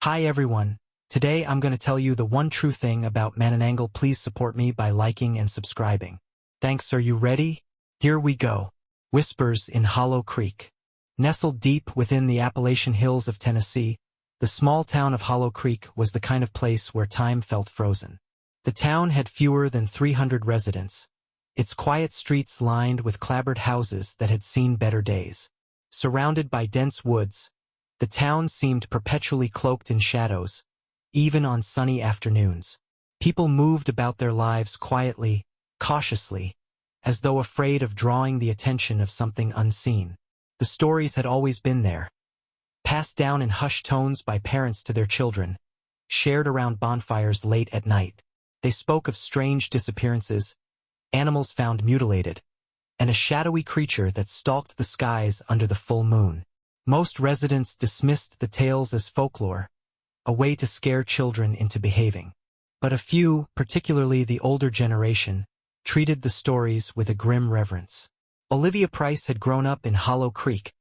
Hi everyone. Today I'm going to tell you the one true thing about Manananggal. Please support me by liking and subscribing. Thanks. Are you ready? Here we go. Whispers in Hollow Creek. Nestled deep within the Appalachian Hills of Tennessee, the small town of Hollow Creek was the kind of place where time felt frozen. The town had fewer than 300 residents, its quiet streets lined with clapboard houses that had seen better days. Surrounded by dense woods, the town seemed perpetually cloaked in shadows, even on sunny afternoons. People moved about their lives quietly, cautiously, as though afraid of drawing the attention of something unseen. The stories had always been there, passed down in hushed tones by parents to their children, shared around bonfires late at night. They spoke of strange disappearances, animals found mutilated, and a shadowy creature that stalked the skies under the full moon. Most residents dismissed the tales as folklore, a way to scare children into behaving. But a few, particularly the older generation, treated the stories with a grim reverence. Olivia Price had grown up in Hollow Creek,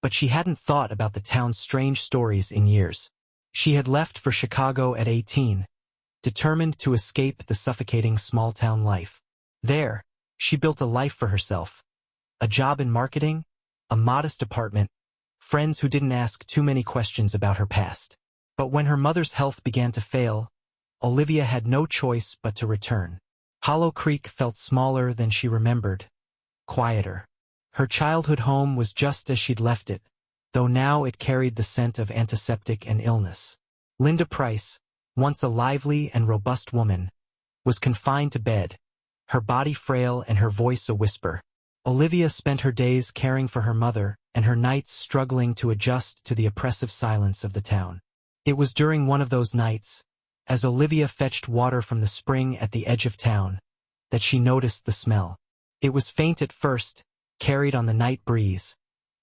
but she hadn't thought about the town's strange stories in years. She had left for Chicago at 18, determined to escape the suffocating small-town life. There, she built a life for herself, a job in marketing, a modest apartment, friends who didn't ask too many questions about her past. But when her mother's health began to fail, Olivia had no choice but to return. Hollow Creek felt smaller than she remembered, quieter. Her childhood home was just as she'd left it, though now it carried the scent of antiseptic and illness. Linda Price, once a lively and robust woman, was confined to bed, her body frail and her voice a whisper. Olivia spent her days caring for her mother and her nights struggling to adjust to the oppressive silence of the town. It was during one of those nights, as Olivia fetched water from the spring at the edge of town, that she noticed the smell. It was faint at first, carried on the night breeze,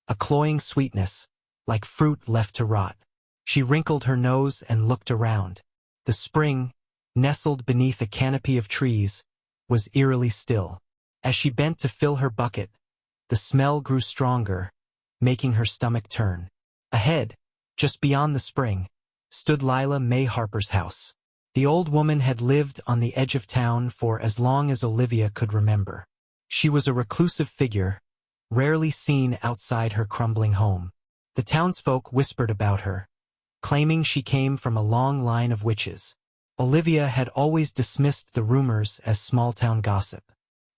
a cloying sweetness, like fruit left to rot. She wrinkled her nose and looked around. The spring, nestled beneath a canopy of trees, was eerily still. As she bent to fill her bucket, the smell grew stronger, making her stomach turn. Ahead, just beyond the spring, stood Lila Mae Harper's house. The old woman had lived on the edge of town for as long as Olivia could remember. She was a reclusive figure, rarely seen outside her crumbling home. The townsfolk whispered about her, claiming she came from a long line of witches. Olivia had always dismissed the rumors as small-town gossip.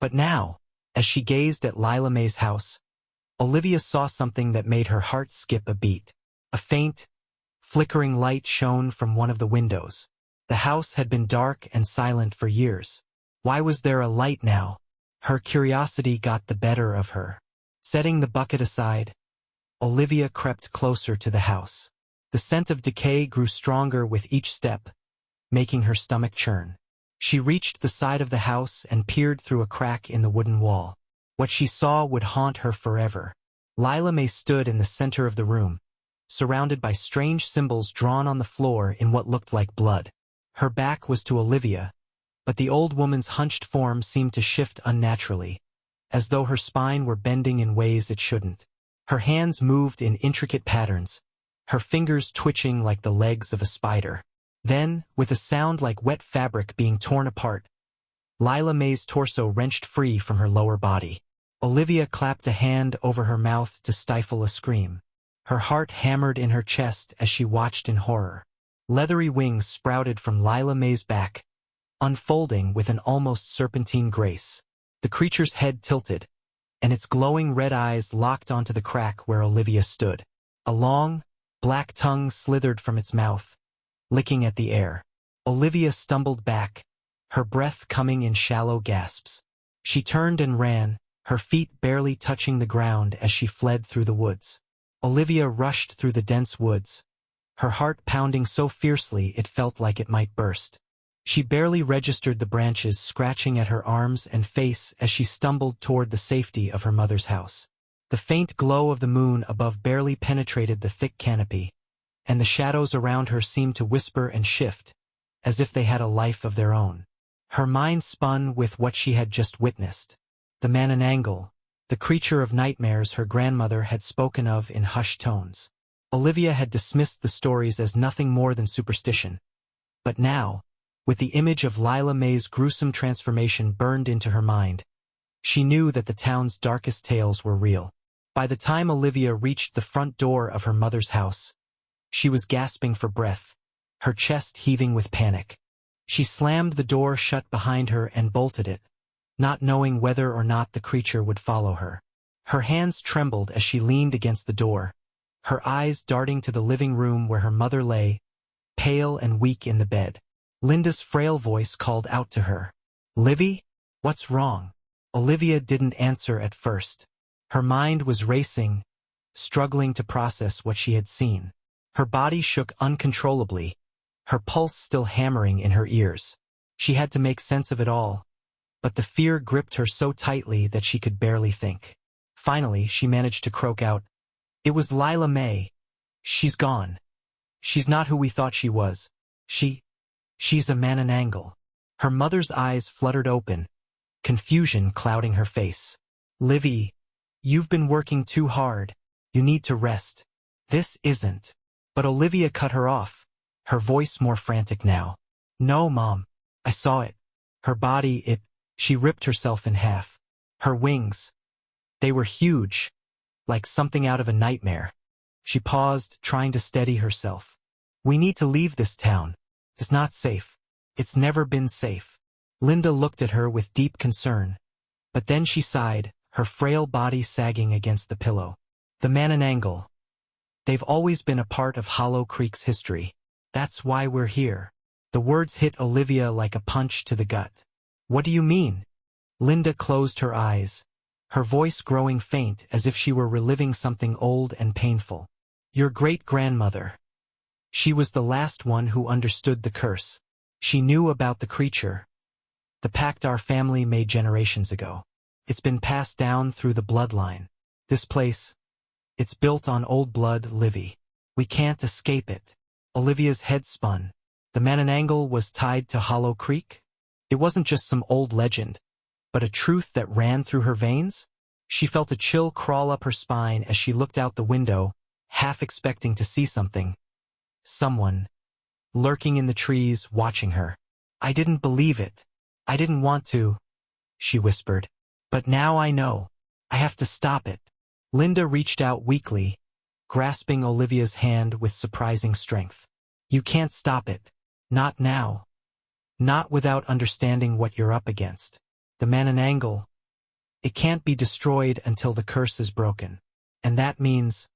But now, as she gazed at Lila Mae's house, Olivia saw something that made her heart skip a beat. A faint, flickering light shone from one of the windows. The house had been dark and silent for years. Why was there a light now? Her curiosity got the better of her. Setting the bucket aside, Olivia crept closer to the house. The scent of decay grew stronger with each step, making her stomach churn. She reached the side of the house and peered through a crack in the wooden wall. What she saw would haunt her forever. Lila Mae stood in the center of the room, surrounded by strange symbols drawn on the floor in what looked like blood. Her back was to Olivia, but the old woman's hunched form seemed to shift unnaturally, as though her spine were bending in ways it shouldn't. Her hands moved in intricate patterns, her fingers twitching like the legs of a spider. Then, with a sound like wet fabric being torn apart, Lila Mae's torso wrenched free from her lower body. Olivia clapped a hand over her mouth to stifle a scream. Her heart hammered in her chest as she watched in horror. Leathery wings sprouted from Lila Mae's back, unfolding with an almost serpentine grace. The creature's head tilted, and its glowing red eyes locked onto the crack where Olivia stood. A long, black tongue slithered from its mouth, licking at the air. Olivia stumbled back, her breath coming in shallow gasps. She turned and ran, her feet barely touching the ground as she fled through the woods. Olivia rushed through the dense woods, her heart pounding so fiercely it felt like it might burst. She barely registered the branches scratching at her arms and face as she stumbled toward the safety of her mother's house. The faint glow of the moon above barely penetrated the thick canopy, and the shadows around her seemed to whisper and shift, as if they had a life of their own. Her mind spun with what she had just witnessed. The Manananggal, the creature of nightmares her grandmother had spoken of in hushed tones. Olivia had dismissed the stories as nothing more than superstition. But now, with the image of Lila May's gruesome transformation burned into her mind, she knew that the town's darkest tales were real. By the time Olivia reached the front door of her mother's house, she was gasping for breath, her chest heaving with panic. She slammed the door shut behind her and bolted it, not knowing whether or not the creature would follow her. Her hands trembled as she leaned against the door, her eyes darting to the living room where her mother lay, pale and weak in the bed. Linda's frail voice called out to her. "Livy? What's wrong?" Olivia didn't answer at first. Her mind was racing, struggling to process what she had seen. Her body shook uncontrollably, her pulse still hammering in her ears. She had to make sense of it all, but the fear gripped her so tightly that she could barely think. Finally, she managed to croak out, "It was Lila May. She's gone. She's not who we thought she was. She's a Manananggal." Her mother's eyes fluttered open, confusion clouding her face. "Livy, you've been working too hard. You need to rest. This isn't." But Olivia cut her off, her voice more frantic now. "No, Mom. I saw it. Her body, she ripped herself in half. Her wings, they were huge, like something out of a nightmare." She paused, trying to steady herself. "We need to leave this town. It's not safe. It's never been safe." Linda looked at her with deep concern, but then she sighed, her frail body sagging against the pillow. "The Manananggal. They've always been a part of Hollow Creek's history. That's why we're here." The words hit Olivia like a punch to the gut. "What do you mean?" Linda closed her eyes, her voice growing faint as if she were reliving something old and painful. "Your great-grandmother. She was the last one who understood the curse. She knew about the creature, the pact our family made generations ago. It's been passed down through the bloodline. This place, it's built on old blood, Livy. We can't escape it." Olivia's head spun. The Manananggal was tied to Hollow Creek? It wasn't just some old legend, but a truth that ran through her veins? She felt a chill crawl up her spine as she looked out the window, half expecting to see something. Someone, lurking in the trees, watching her. "I didn't believe it. I didn't want to," she whispered. "But now I know. I have to stop it." Linda reached out weakly, grasping Olivia's hand with surprising strength. "You can't stop it. Not now. Not without understanding what you're up against. The Manananggal, it can't be destroyed until the curse is broken. And that means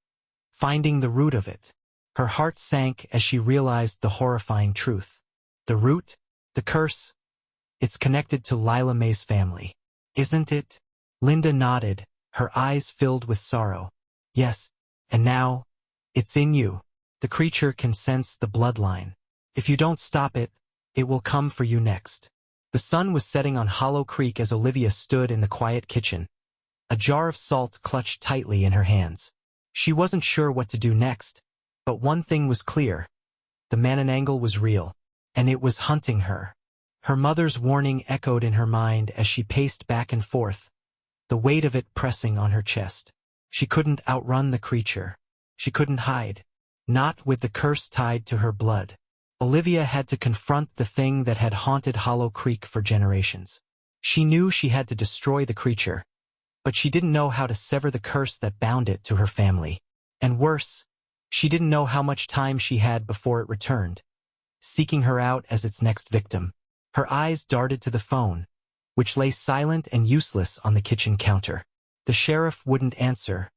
finding the root of it." Her heart sank as she realized the horrifying truth. The root? The curse? It's connected to Lila May's family. Isn't it? Linda nodded, her eyes filled with sorrow. "Yes, and now, it's in you. The creature can sense the bloodline. If you don't stop it, it will come for you next." The sun was setting on Hollow Creek as Olivia stood in the quiet kitchen, a jar of salt clutched tightly in her hands. She wasn't sure what to do next, but one thing was clear. The Manananggal was real, and it was hunting her. Her mother's warning echoed in her mind as she paced back and forth, the weight of it pressing on her chest. She couldn't outrun the creature. She couldn't hide. Not with the curse tied to her blood. Olivia had to confront the thing that had haunted Hollow Creek for generations. She knew she had to destroy the creature, but she didn't know how to sever the curse that bound it to her family. And worse, she didn't know how much time she had before it returned, seeking her out as its next victim. Her eyes darted to the phone, which lay silent and useless on the kitchen counter. The sheriff wouldn't answer,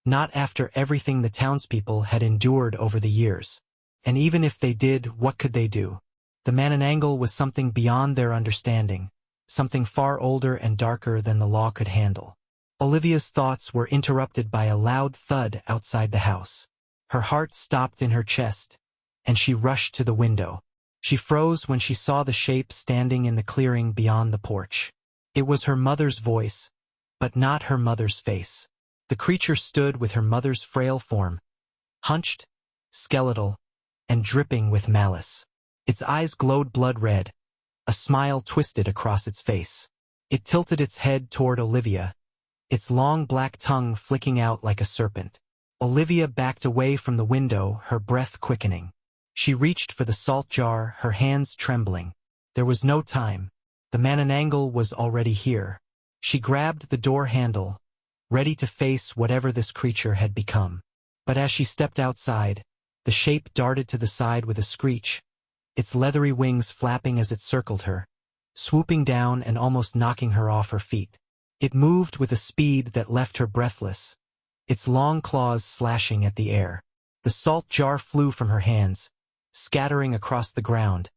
not after everything the townspeople had endured over the years. And even if they did, what could they do? The Manananggal was something beyond their understanding, something far older and darker than the law could handle. Olivia's thoughts were interrupted by a loud thud outside the house. Her heart stopped in her chest, and she rushed to the window. She froze when she saw the shape standing in the clearing beyond the porch. It was her mother's voice, but not her mother's face. The creature stood with her mother's frail form, hunched, skeletal, and dripping with malice. Its eyes glowed blood red, a smile twisted across its face. It tilted its head toward Olivia, its long black tongue flicking out like a serpent. Olivia backed away from the window, her breath quickening. She reached for the salt jar, her hands trembling. There was no time. The Manananggal was already here. She grabbed the door handle, ready to face whatever this creature had become. But as she stepped outside, the shape darted to the side with a screech, its leathery wings flapping as it circled her, swooping down and almost knocking her off her feet. It moved with a speed that left her breathless, its long claws slashing at the air. The salt jar flew from her hands, scattering across the ground,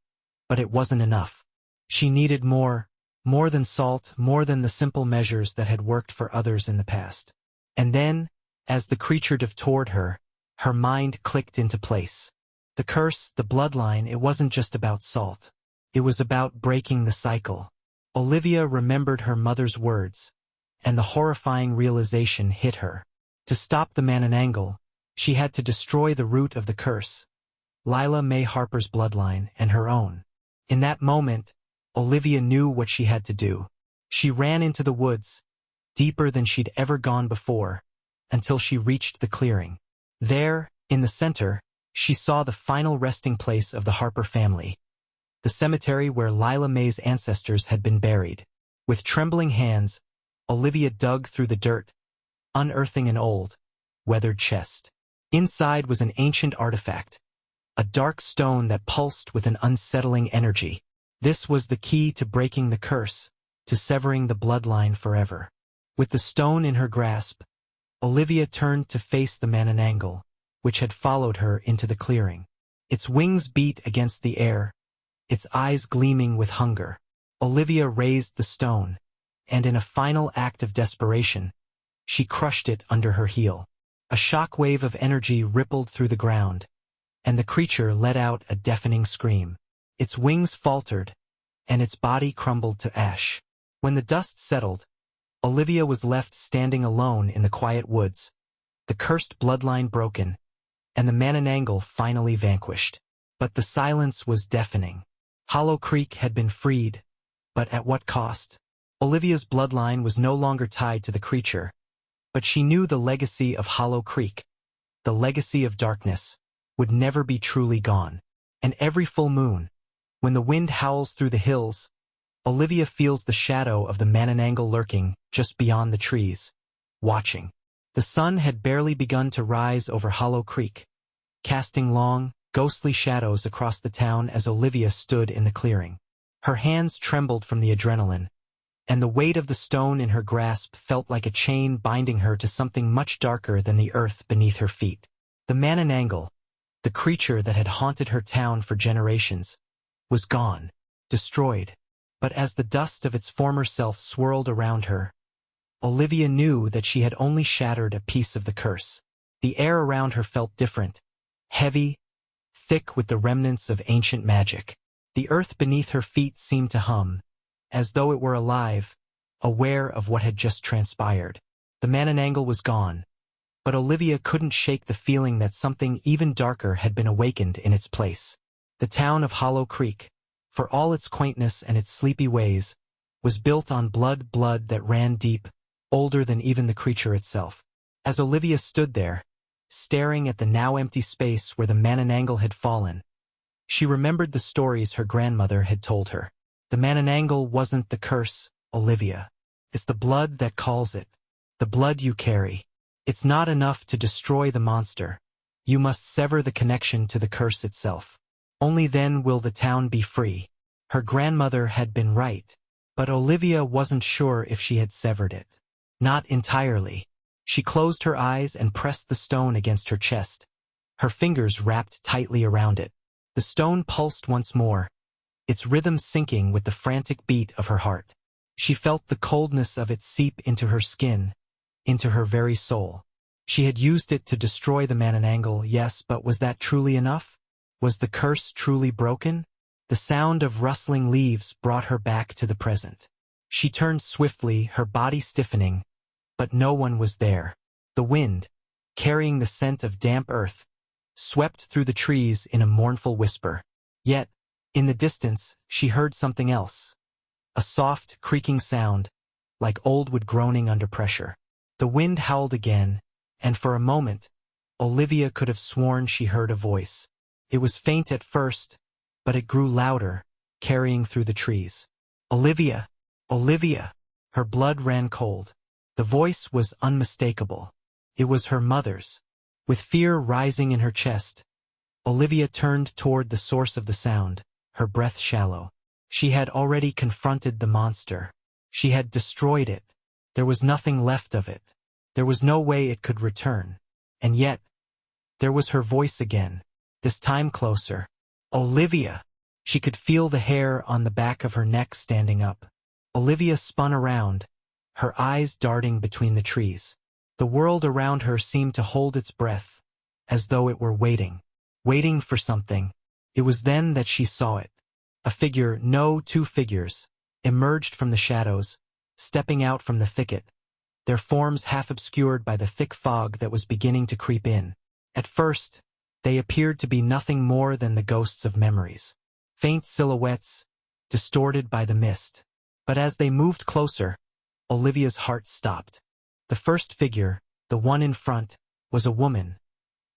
but it wasn't enough. She needed more than salt, more than the simple measures that had worked for others in the past. And then, as the creature dove toward her, her mind clicked into place. The curse, the bloodline, it wasn't just about salt. It was about breaking the cycle. Olivia remembered her mother's words, and the horrifying realization hit her. To stop the Manananggal, she had to destroy the root of the curse, Lila May Harper's bloodline and her own. In that moment, Olivia knew what she had to do. She ran into the woods, deeper than she'd ever gone before, until she reached the clearing. There, in the center, she saw the final resting place of the Harper family, the cemetery where Lila May's ancestors had been buried. With trembling hands, Olivia dug through the dirt, unearthing an old, weathered chest. Inside was an ancient artifact, a dark stone that pulsed with an unsettling energy. This was the key to breaking the curse, to severing the bloodline forever. With the stone in her grasp, Olivia turned to face the Manananggal, which had followed her into the clearing. Its wings beat against the air, its eyes gleaming with hunger. Olivia raised the stone, and in a final act of desperation, she crushed it under her heel. A shock wave of energy rippled through the ground, and the creature let out a deafening scream. Its wings faltered, and its body crumbled to ash. When the dust settled, Olivia was left standing alone in the quiet woods, the cursed bloodline broken, and the Manananggal finally vanquished. But the silence was deafening. Hollow Creek had been freed, but at what cost? Olivia's bloodline was no longer tied to the creature, but she knew the legacy of Hollow Creek, the legacy of darkness, would never be truly gone. And every full moon, when the wind howls through the hills, Olivia feels the shadow of the Manananggal lurking just beyond the trees, watching. The sun had barely begun to rise over Hollow Creek, casting long, ghostly shadows across the town as Olivia stood in the clearing. Her hands trembled from the adrenaline, and the weight of the stone in her grasp felt like a chain binding her to something much darker than the earth beneath her feet. The Manananggal, the creature that had haunted her town for generations, was gone, destroyed. But as the dust of its former self swirled around her, Olivia knew that she had only shattered a piece of the curse. The air around her felt different, heavy, thick with the remnants of ancient magic. The earth beneath her feet seemed to hum, as though it were alive, aware of what had just transpired. The Manananggal was gone, but Olivia couldn't shake the feeling that something even darker had been awakened in its place. The town of Hollow Creek, for all its quaintness and its sleepy ways, was built on blood that ran deep, older than even the creature itself. As Olivia stood there, staring at the now empty space where the Manananggal had fallen, she remembered the stories her grandmother had told her. The Manananggal wasn't the curse, Olivia. It's the blood that calls it, the blood you carry. It's not enough to destroy the monster. You must sever the connection to the curse itself. Only then will the town be free. Her grandmother had been right, but Olivia wasn't sure if she had severed it. Not entirely. She closed her eyes and pressed the stone against her chest, her fingers wrapped tightly around it. The stone pulsed once more, its rhythm syncing with the frantic beat of her heart. She felt the coldness of it seep into her skin, into her very soul. She had used it to destroy the Manananggal, yes, but was that truly enough? Was the curse truly broken? The sound of rustling leaves brought her back to the present. She turned swiftly, her body stiffening, but no one was there. The wind, carrying the scent of damp earth, swept through the trees in a mournful whisper. Yet, in the distance, she heard something else. A soft, creaking sound, like old wood groaning under pressure. The wind howled again, and for a moment, Olivia could have sworn she heard a voice. It was faint at first, but it grew louder, carrying through the trees. Olivia! Olivia! Her blood ran cold. The voice was unmistakable. It was her mother's. With fear rising in her chest, Olivia turned toward the source of the sound, her breath shallow. She had already confronted the monster. She had destroyed it. There was nothing left of it. There was no way it could return. And yet, there was her voice again, this time closer. Olivia! She could feel the hair on the back of her neck standing up. Olivia spun around, her eyes darting between the trees. The world around her seemed to hold its breath, as though it were waiting for something. It was then that she saw it. A figure, no, two figures, emerged from the shadows, stepping out from the thicket, their forms half obscured by the thick fog that was beginning to creep in. At first, they appeared to be nothing more than the ghosts of memories. Faint silhouettes, distorted by the mist. But as they moved closer, Olivia's heart stopped. The first figure, the one in front, was a woman.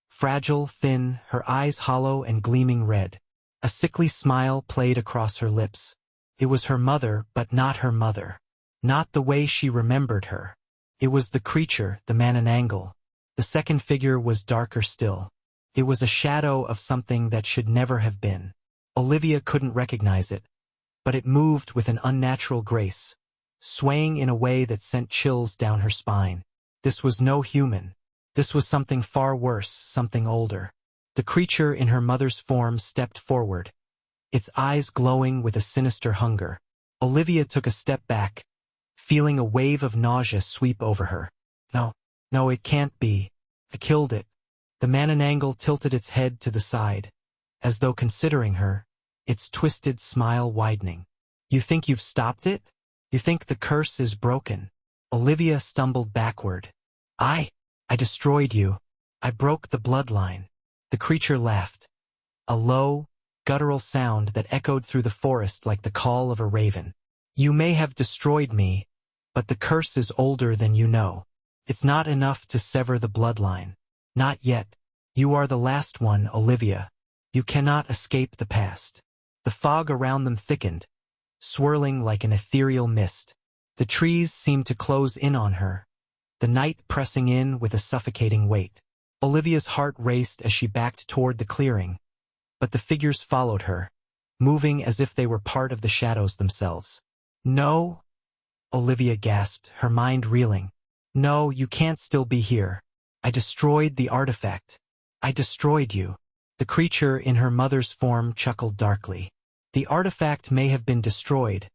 Fragile, thin, her eyes hollow and gleaming red. A sickly smile played across her lips. It was her mother, but not her mother. Not the way she remembered her. It was the creature, the Manananggal. The second figure was darker still. It was a shadow of something that should never have been. Olivia couldn't recognize it, but it moved with an unnatural grace, swaying in a way that sent chills down her spine. This was no human. This was something far worse, something older. The creature in her mother's form stepped forward, its eyes glowing with a sinister hunger. Olivia took a step back, feeling a wave of nausea sweep over her. No, it can't be. I killed it. The Manananggal tilted its head to the side, as though considering her, its twisted smile widening. You think you've stopped it? You think the curse is broken? Olivia stumbled backward. I destroyed you. I broke the bloodline. The creature laughed. A low, guttural sound that echoed through the forest like the call of a raven. You may have destroyed me, but the curse is older than you know. It's not enough to sever the bloodline. Not yet. You are the last one, Olivia. You cannot escape the past. The fog around them thickened, swirling like an ethereal mist. The trees seemed to close in on her, the night pressing in with a suffocating weight. Olivia's heart raced as she backed toward the clearing, but the figures followed her, moving as if they were part of the shadows themselves. No, Olivia gasped, her mind reeling. No, you can't still be here. I destroyed the artifact. I destroyed you. The creature in her mother's form chuckled darkly. The artifact may have been destroyed,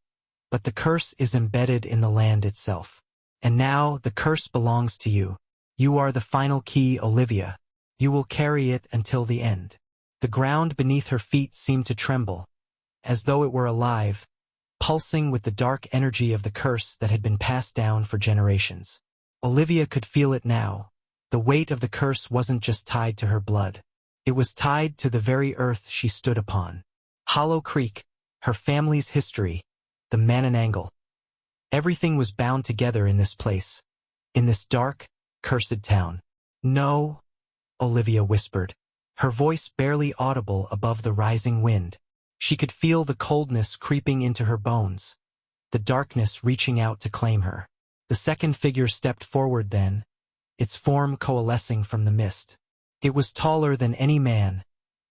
but the curse is embedded in the land itself. And now the curse belongs to you. You are the final key, Olivia. You will carry it until the end. The ground beneath her feet seemed to tremble, as though it were alive, pulsing with the dark energy of the curse that had been passed down for generations. Olivia could feel it now. The weight of the curse wasn't just tied to her blood. It was tied to the very earth she stood upon. Hollow Creek, her family's history, the Manananggal. Everything was bound together in this place, in this dark, cursed town. No, Olivia whispered, her voice barely audible above the rising wind. She could feel the coldness creeping into her bones, the darkness reaching out to claim her. The second figure stepped forward then, its form coalescing from the mist. It was taller than any man,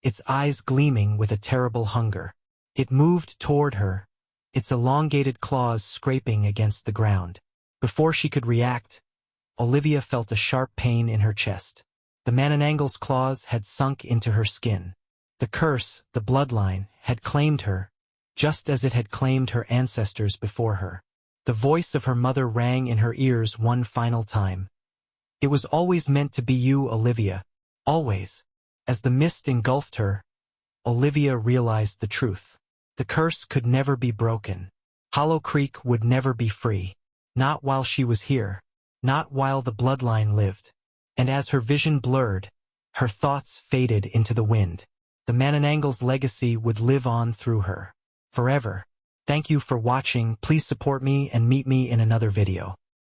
its eyes gleaming with a terrible hunger. It moved toward her, its elongated claws scraping against the ground. Before she could react, Olivia felt a sharp pain in her chest. The Manananggal's claws had sunk into her skin. The curse, the bloodline, had claimed her, just as it had claimed her ancestors before her. The voice of her mother rang in her ears one final time. It was always meant to be you, Olivia. Always. As the mist engulfed her, Olivia realized the truth. The curse could never be broken. Hollow Creek would never be free. Not while she was here. Not while the bloodline lived. And as her vision blurred, her thoughts faded into the wind. The Manananggal's legacy would live on through her. Forever. Thank you for watching. Please support me and meet me in another video.